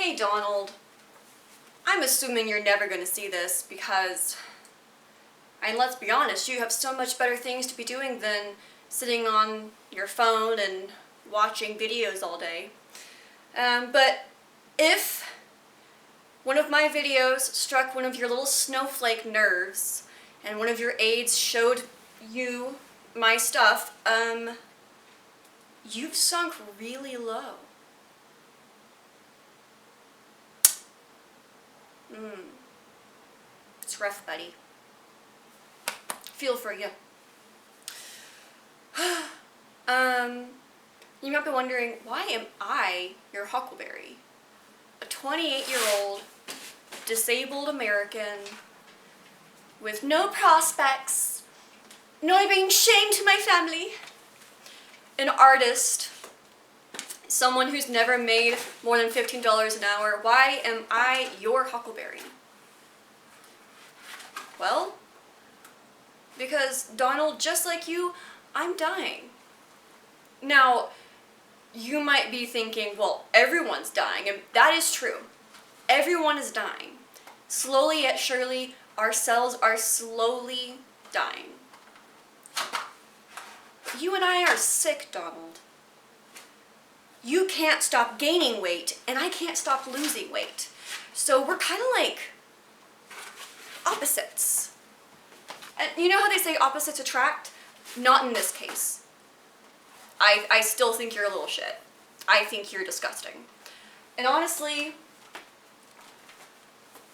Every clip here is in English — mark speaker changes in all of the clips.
Speaker 1: Hey Donald, I'm assuming you're never going to see this because, and let's be honest, you have so much better things to be doing than sitting on your phone and watching videos all day. But if one of my videos struck one of your little snowflake nerves and one of your aides showed you my stuff, you've sunk really low. It's rough, buddy. Feel for you. You might be wondering, why am I your Huckleberry? A 28-year-old disabled American with no prospects, not being shamed to my family, an artist, someone who's never made more than $15 an hour. Why am I your Huckleberry? Well, because Donald, just like you, I'm dying. Now, you might be thinking, well, everyone's dying, and that is true. Everyone is dying. Slowly yet surely, our cells are slowly dying. You and I are sick, Donald. You can't stop gaining weight, and I can't stop losing weight. So we're kind of like opposites. And you know how they say opposites attract? Not in this case. I still think you're a little shit. I think you're disgusting. And honestly,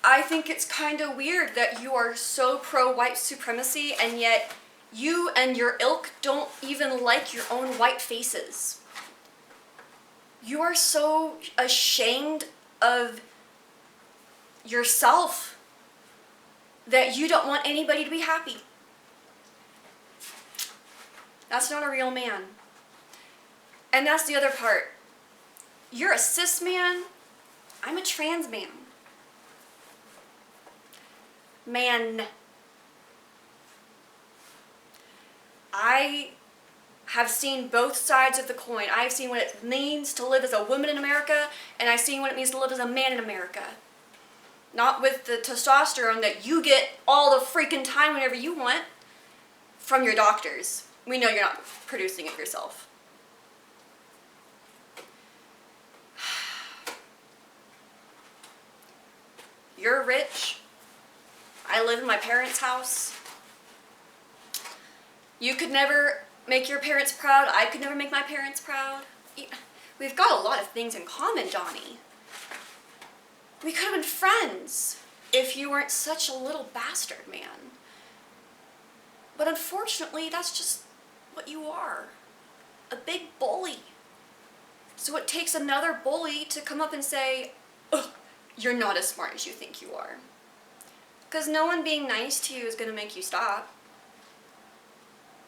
Speaker 1: I think it's kind of weird that you are so pro-white supremacy, and yet you and your ilk don't even like your own white faces. You are so ashamed of yourself that you don't want anybody to be happy. That's not a real man. And that's the other part. You're a cis man. I'm a trans man. Man. I have seen both sides of the coin. I've seen what it means to live as a woman in America, and I've seen what it means to live as a man in America. Not with the testosterone that you get all the freaking time whenever you want from your doctors. We know you're not producing it yourself. You're rich. I live in my parents' house. You could never make your parents proud. I could never make my parents proud. We've got a lot of things in common, Johnny. We could have been friends if you weren't such a little bastard, man. But unfortunately, that's just what you are. A big bully. So it takes another bully to come up and say, ugh, you're not as smart as you think you are. Because no one being nice to you is going to make you stop.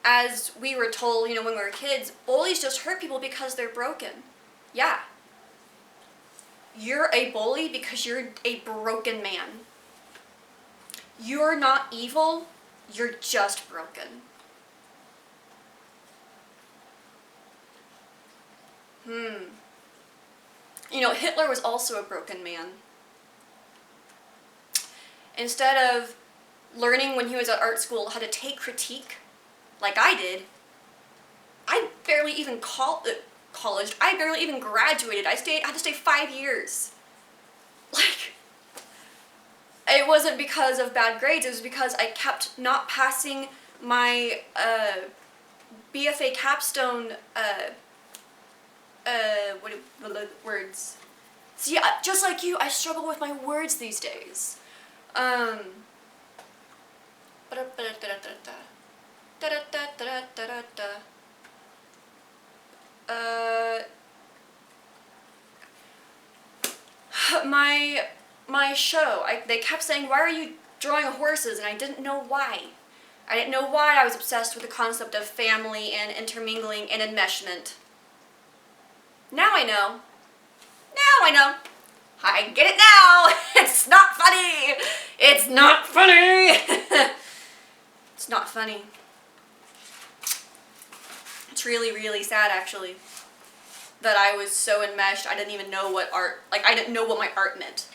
Speaker 1: As we were told, when we were kids, bullies just hurt people because they're broken. Yeah. You're a bully because you're a broken man. You're not evil, you're just broken. Hitler was also a broken man. Instead of learning when he was at art school how to take critique, like I did, I barely even college. I barely even graduated. I had to stay 5 years. It wasn't because of bad grades. It was because I kept not passing my BFA capstone. Words? See, just like you, I struggle with my words these days. My show, they kept saying, why are you drawing horses? And I didn't know why. I didn't know why I was obsessed with the concept of family and intermingling and enmeshment. Now I know. I get it now. It's not funny. It's not funny. It's not funny. It's really, really sad, actually. that I was so enmeshed, I didn't even know what art, like I didn't know what my art meant.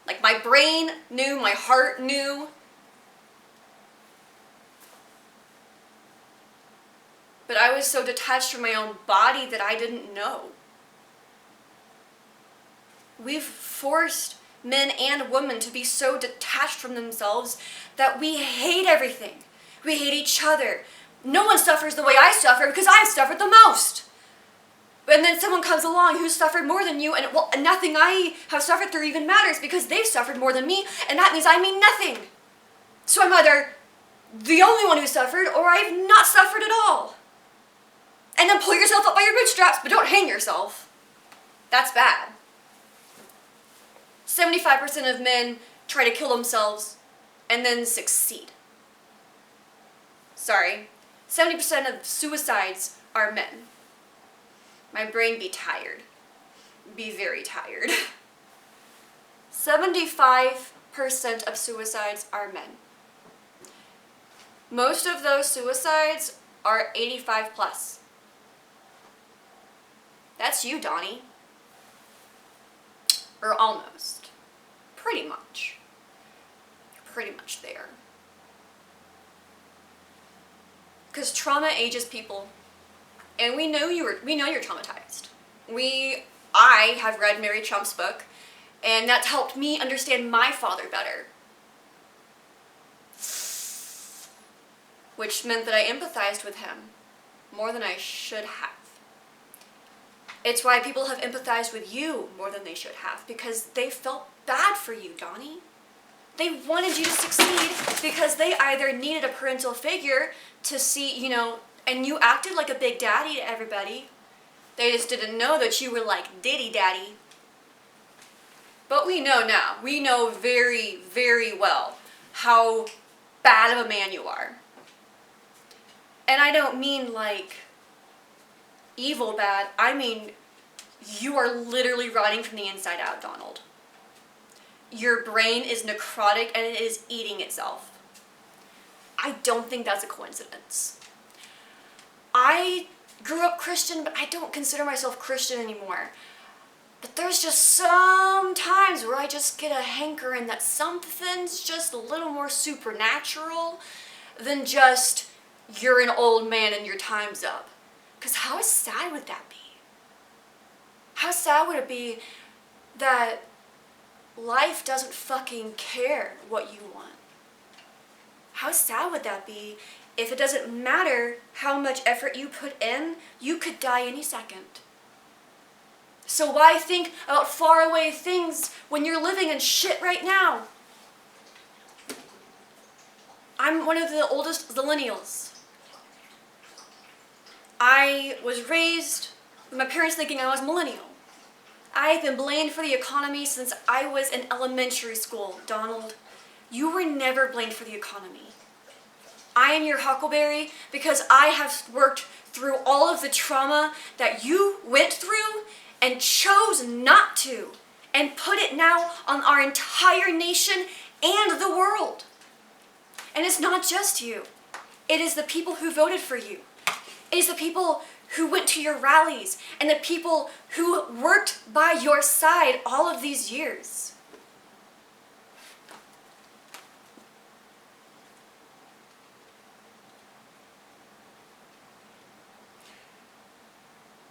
Speaker 1: Like my brain knew, my heart knew. But I was so detached from my own body that I didn't know. We've forced men and women to be so detached from themselves that we hate everything. We hate each other. No one suffers the way I suffer because I've suffered the most. And then someone comes along who's suffered more than you, and well, nothing I have suffered through even matters because they've suffered more than me, and that means I mean nothing. So I'm either the only one who suffered, or I've not suffered at all. And then pull yourself up by your bootstraps, but don't hang yourself. That's bad. 75% of men try to kill themselves and then succeed. Sorry. 70% of suicides are men. My brain be tired. Be very tired. 75% of suicides are men. Most of those suicides are 85 plus. That's you, Donnie. Or almost. Pretty much. You're pretty much there. Because trauma ages people. And we know you're traumatized. I have read Mary Trump's book, and that's helped me understand my father better. Which meant that I empathized with him more than I should have. It's why people have empathized with you more than they should have, because they felt bad for you, Donnie. They wanted you to succeed because they either needed a parental figure to see, and you acted like a big daddy to everybody. They just didn't know that you were like Diddy Daddy. But we know now. We know very, very well how bad of a man you are. And I don't mean like evil bad. I mean, you are literally rotting from the inside out, Donald. Your brain is necrotic and it is eating itself. I don't think that's a coincidence. I grew up Christian, but I don't consider myself Christian anymore. But there's just some times where I just get a hankering that something's just a little more supernatural than just you're an old man and your time's up. Because how sad would that be? How sad would it be that life doesn't fucking care what you want? How sad would that be if it doesn't matter how much effort you put in, you could die any second? So why think about faraway things when you're living in shit right now? I'm one of the oldest millennials. I was raised with my parents thinking I was millennial. I've been blamed for the economy since I was in elementary school, Donald. You were never blamed for the economy. I am your Huckleberry because I have worked through all of the trauma that you went through and chose not to, and put it now on our entire nation and the world. And it's not just you. It is the people who voted for you. It is the people who went to your rallies and the people who worked by your side all of these years.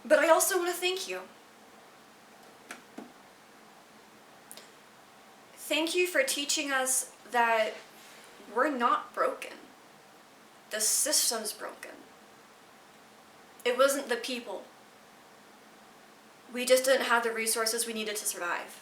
Speaker 1: But I also want to thank you. Thank you for teaching us that we're not broken. The system's broken. It wasn't the people. We just didn't have the resources we needed to survive.